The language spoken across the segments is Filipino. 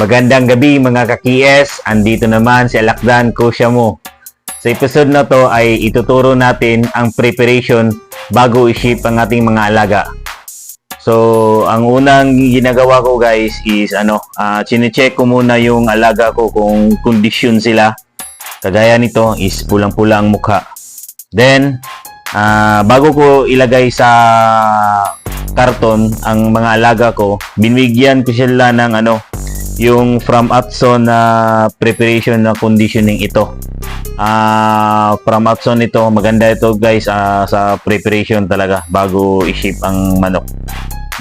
Magandang gabi mga ka-KS, andito naman si Alakdan Kosyamo. Sa episode na to ay ituturo natin ang preparation bago i-ship ang ating mga alaga. So, ang unang ginagawa ko guys is chine-check ko muna yung alaga ko kung kondisyon sila. Kagaya nito is pulang-pula ang mukha. Then, bago ko ilagay sa karton ang mga alaga ko, binigyan ko sila ng yung from Atson na preparation na conditioning ito. From Atson ito, maganda ito guys sa preparation talaga bago i-ship ang manok.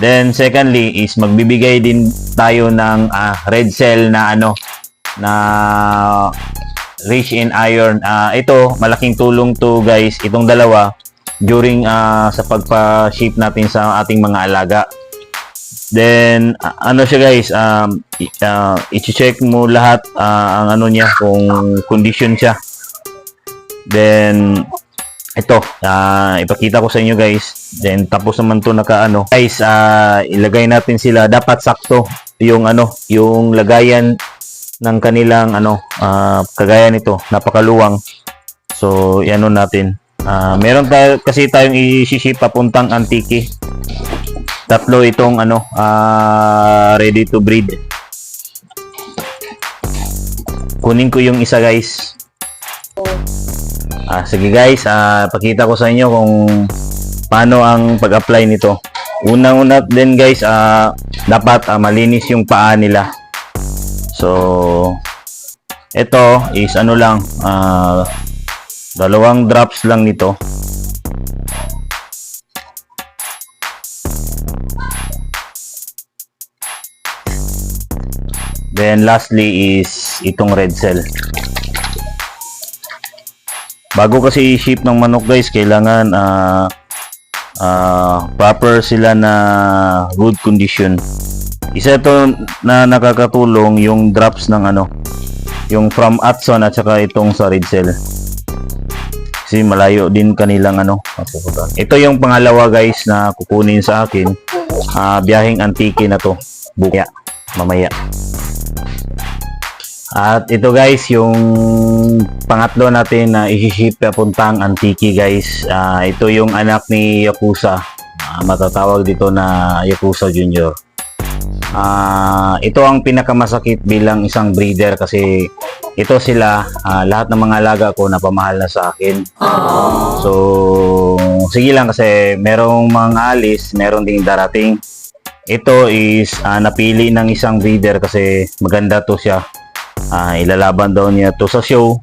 Then secondly is magbibigay din tayo ng red cell na na rich in iron. Ito malaking tulong to guys, itong dalawa during sa pagpa-ship natin sa ating mga alaga. Then siya guys, i-check mo lahat ang niya kung condition siya. Then ito ipakita ko sa inyo guys. Then tapos naman to guys, ilagay natin sila dapat sakto yung yung lagayan ng kanilang kagaya nito, napakaluwang. So natin. Meron kasi tayong i-ship papuntang Antique. Tatlo itong ready to breed. Kunin ko yung isa guys. Sige guys, pakita ko sa inyo kung paano ang pag-apply nito. Unang-una din guys, dapat malinis yung paa nila. So ito is lang, dalawang drops lang nito. Then lastly is itong red cell. Bago kasi i-ship ng manok guys, kailangan proper sila na good condition. Isa ito na nakakatulong yung drops ng yung from Atson at saka itong sa red cell. Kasi malayo din kanilang Ito yung pangalawa guys na kukunin sa akin. Biyaheng Antique na to. Mamaya. At ito guys yung pangatlo natin na i-ship papuntang Antique guys. Ito yung anak ni Yakuza. Matatawag dito na Yakuza Junior. Ito ang pinakamasakit bilang isang breeder kasi ito sila, lahat ng mga alaga ko napamahal na sa akin. So sige lang kasi merong mga alis, meron ding darating. Ito is napili ng isang breeder kasi maganda to siya. Ilalaban daw niya to sa show.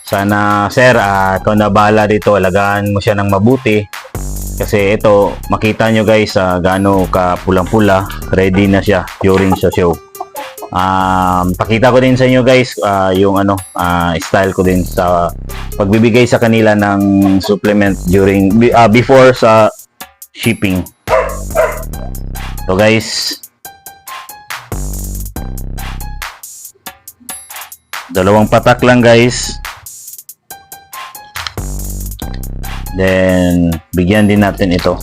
Sana sir, ikaw na bahala dito, alagaan mo siya ng mabuti. Kasi ito, makita nyo guys, gaano ka pulang-pula, ready na siya during sa show. Pakita ko din sa inyo guys yung style ko din sa pagbibigay sa kanila ng supplement during before sa shipping. So guys, dalawang patak lang guys. Then bigyan din natin ito.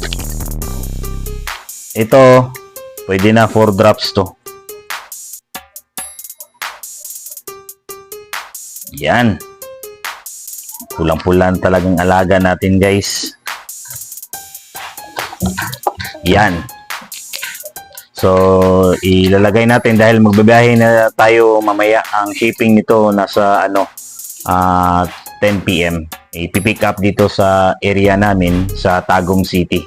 Ito pwede na 4 drops to. Yan. Pulang-pulan talagang alaga natin guys. Yan. So ilalagay natin dahil magbibiyahe na tayo mamaya. Ang shipping nito nasa 10 PM. Ipipick up dito sa area namin sa Tagum City.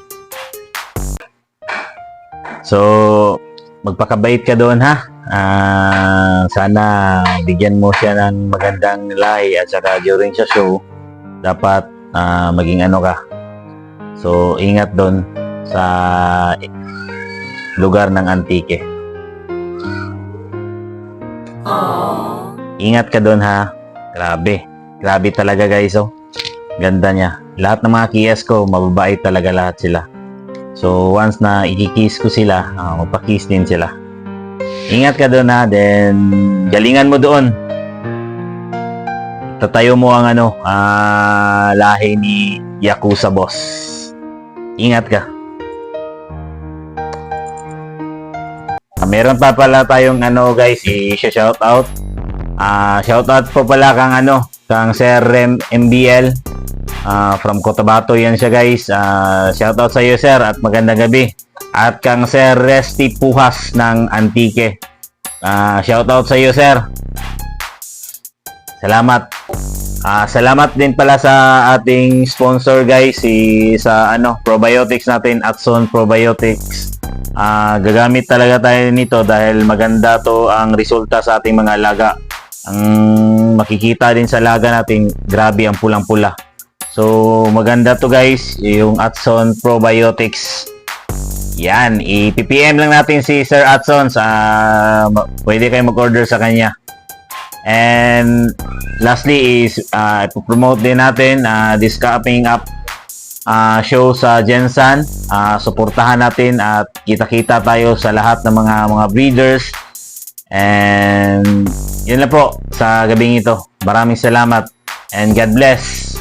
So magpakabait ka doon ha. Sana bigyan mo siya ng magandang lahi at saka during sa show dapat maging ka. So ingat doon sa lugar ng Antique. Ingat ka doon ha. Grabe talaga guys. Ganda niya. Lahat ng mga KS ko mababait talaga lahat sila. So once na i-kiss ko sila, magpa-kiss din sila. Ingat ka doon ha. Then galingan mo doon. Tatayo mo ang lahi ni Yakuza boss. Ingat ka. Meron pa pala tayong guys, i-shoutout. Shoutout po pala kang Sir Rem MBL from Cotabato yan siya guys. Shoutout sa iyo sir at magandang gabi. At kang Sir Resty Puhas ng Antique. Shoutout sa iyo sir. Salamat. Salamat din pala sa ating sponsor guys, sa probiotics natin, Atson Probiotics. Gagamit talaga tayo nito dahil maganda to ang resulta sa ating mga alaga. Ang makikita din sa alaga natin, grabe ang pulang-pula. So maganda to guys, yung Atson Probiotics. Yan, i-PPM lang natin si Sir Atson, pwede kayo mag-order sa kanya. And lastly is ipopromote din natin this coming up show sa Gensan. Suportahan natin at kita-kita tayo sa lahat ng mga breeders. And yun lang po sa gabing ito. Maraming salamat and God bless.